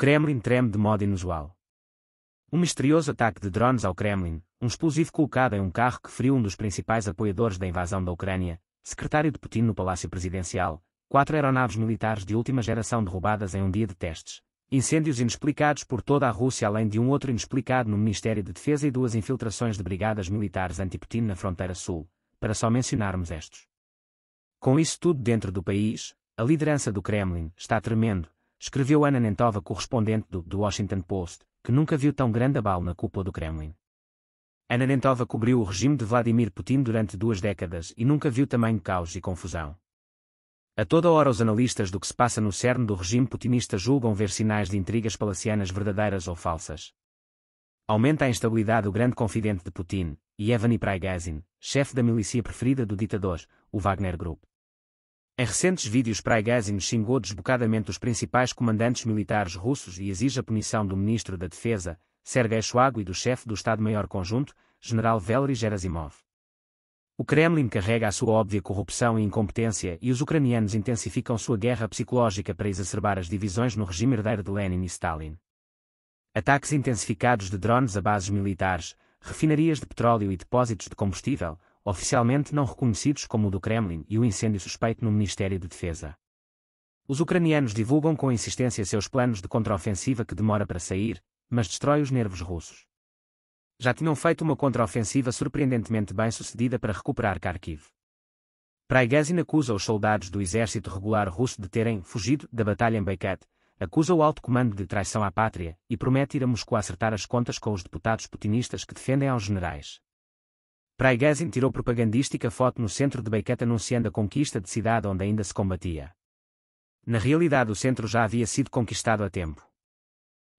Kremlin treme de modo inusual. Um misterioso ataque de drones ao Kremlin, um explosivo colocado em um carro que feriu um dos principais apoiadores da invasão da Ucrânia, secretário de Putin no Palácio Presidencial, 4 aeronaves militares de última geração derrubadas em um dia de testes, incêndios inexplicados por toda a Rússia além de um outro inexplicado no Ministério de Defesa e 2 infiltrações de brigadas militares anti-Putin na fronteira sul, para só mencionarmos estes. Com isso tudo dentro do país, a liderança do Kremlin está tremendo, escreveu Anna Nentova, correspondente do Washington Post, que nunca viu tão grande abalo na cúpula do Kremlin. Anna Nentova cobriu o regime de Vladimir Putin durante 2 décadas e nunca viu tamanho caos e confusão. A toda hora os analistas do que se passa no cerne do regime putinista julgam ver sinais de intrigas palacianas verdadeiras ou falsas. Aumenta a instabilidade o grande confidente de Putin, Yevgeny Prigozhin, chefe da milícia preferida do ditador, o Wagner Group. Em recentes vídeos Prigozhin xingou desbocadamente os principais comandantes militares russos e exige a punição do ministro da Defesa, Sergei Shoigu, e do chefe do Estado-Maior Conjunto, General Valery Gerasimov. O Kremlin carrega a sua óbvia corrupção e incompetência e os ucranianos intensificam sua guerra psicológica para exacerbar as divisões no regime herdeiro de Lenin e Stalin. Ataques intensificados de drones a bases militares, refinarias de petróleo e depósitos de combustível, oficialmente não reconhecidos como o do Kremlin, e o incêndio suspeito no Ministério de Defesa. Os ucranianos divulgam com insistência seus planos de contraofensiva que demora para sair, mas destrói os nervos russos. Já tinham feito uma contraofensiva surpreendentemente bem-sucedida para recuperar Kharkiv. Prigozhin acusa os soldados do exército regular russo de terem fugido da batalha em Bakhmut, acusa o alto comando de traição à pátria e promete ir a Moscou acertar as contas com os deputados putinistas que defendem aos generais. Prigozhin tirou propagandística foto no centro de Bakhmut anunciando a conquista de cidade onde ainda se combatia. Na realidade o centro já havia sido conquistado há tempo.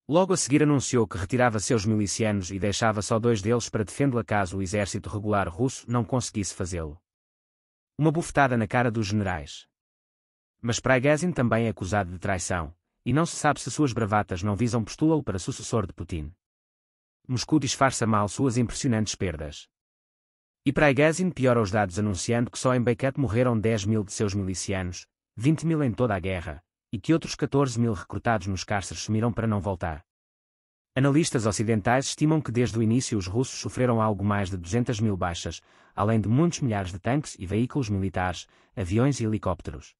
Logo a seguir anunciou que retirava seus milicianos e deixava só 2 deles para defendê-la caso o exército regular russo não conseguisse fazê-lo. Uma bufetada na cara dos generais. Mas Prigozhin também é acusado de traição, e não se sabe se suas bravatas não visam postulá-lo para sucessor de Putin. Moscou disfarça mal suas impressionantes perdas. E Prigozhin piora os dados anunciando que só em Bakhmut morreram 10.000 de seus milicianos, 20.000 em toda a guerra, e que outros 14.000 recrutados nos cárceres sumiram para não voltar. Analistas ocidentais estimam que desde o início os russos sofreram algo mais de 200.000 baixas, além de muitos milhares de tanques e veículos militares, aviões e helicópteros.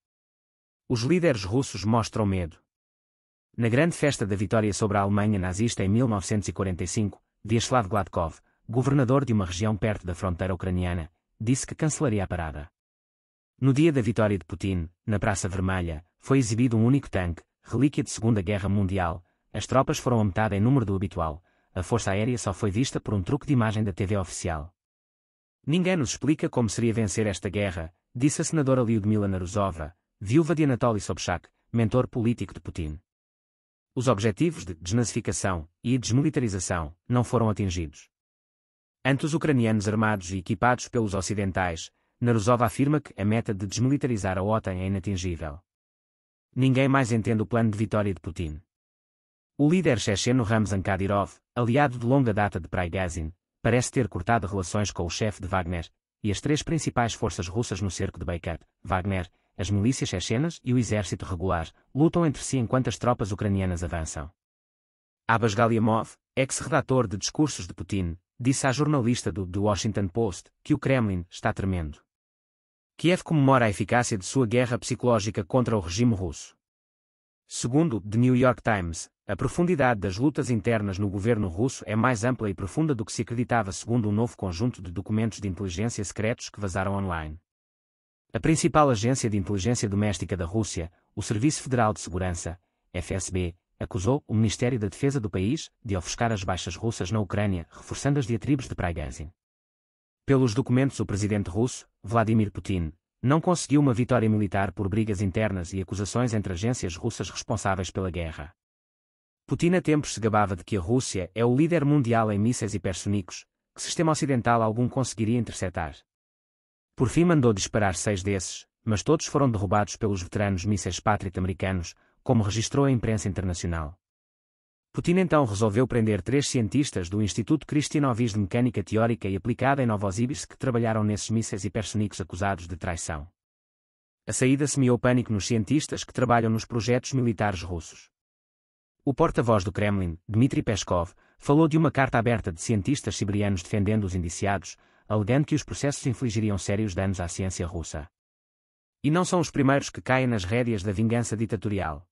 Os líderes russos mostram medo. Na grande festa da vitória sobre a Alemanha nazista em 1945, Vyacheslav Gladkov, governador de uma região perto da fronteira ucraniana, disse que cancelaria a parada. No dia da vitória de Putin, na Praça Vermelha, foi exibido um único tanque, relíquia de Segunda Guerra Mundial. As tropas foram a metade em número do habitual, a força aérea só foi vista por um truque de imagem da TV oficial. Ninguém nos explica como seria vencer esta guerra, disse a senadora Lyudmila Narusova, viúva de Anatoly Sobchak, mentor político de Putin. Os objetivos de desnazificação e desmilitarização não foram atingidos. Ante os ucranianos armados e equipados pelos ocidentais, Narusova afirma que a meta de desmilitarizar a OTAN é inatingível. Ninguém mais entende o plano de vitória de Putin. O líder checheno Ramzan Kadyrov, aliado de longa data de Prigozhin, parece ter cortado relações com o chefe de Wagner e as 3 principais forças russas no cerco de Bakhmut. Wagner, as milícias chechenas e o exército regular, lutam entre si enquanto as tropas ucranianas avançam. Abbas Galiamov, ex-redator de discursos de Putin, disse à jornalista do Washington Post que o Kremlin está tremendo. Kiev comemora a eficácia de sua guerra psicológica contra o regime russo. Segundo The New York Times, a profundidade das lutas internas no governo russo é mais ampla e profunda do que se acreditava segundo um novo conjunto de documentos de inteligência secretos que vazaram online. A principal agência de inteligência doméstica da Rússia, o Serviço Federal de Segurança, FSB, acusou o Ministério da Defesa do país de ofuscar as baixas russas na Ucrânia, reforçando as diatribes de Prigozhin. Pelos documentos, o presidente russo, Vladimir Putin, não conseguiu uma vitória militar por brigas internas e acusações entre agências russas responsáveis pela guerra. Putin há tempos se gabava de que a Rússia é o líder mundial em mísseis hipersónicos, que sistema ocidental algum conseguiria interceptar. Por fim mandou disparar 6 desses, mas todos foram derrubados pelos veteranos mísseis Patriot americanos, como registrou a imprensa internacional. Putin então resolveu prender 3 cientistas do Instituto Kristianovich de Mecânica Teórica e Aplicada em Novosibirsk que trabalharam nesses mísseis hipersónicos acusados de traição. A saída semeou pânico nos cientistas que trabalham nos projetos militares russos. O porta-voz do Kremlin, Dmitry Peskov, falou de uma carta aberta de cientistas siberianos defendendo os indiciados, alegando que os processos infligiriam sérios danos à ciência russa. E não são os primeiros que caem nas rédeas da vingança ditatorial.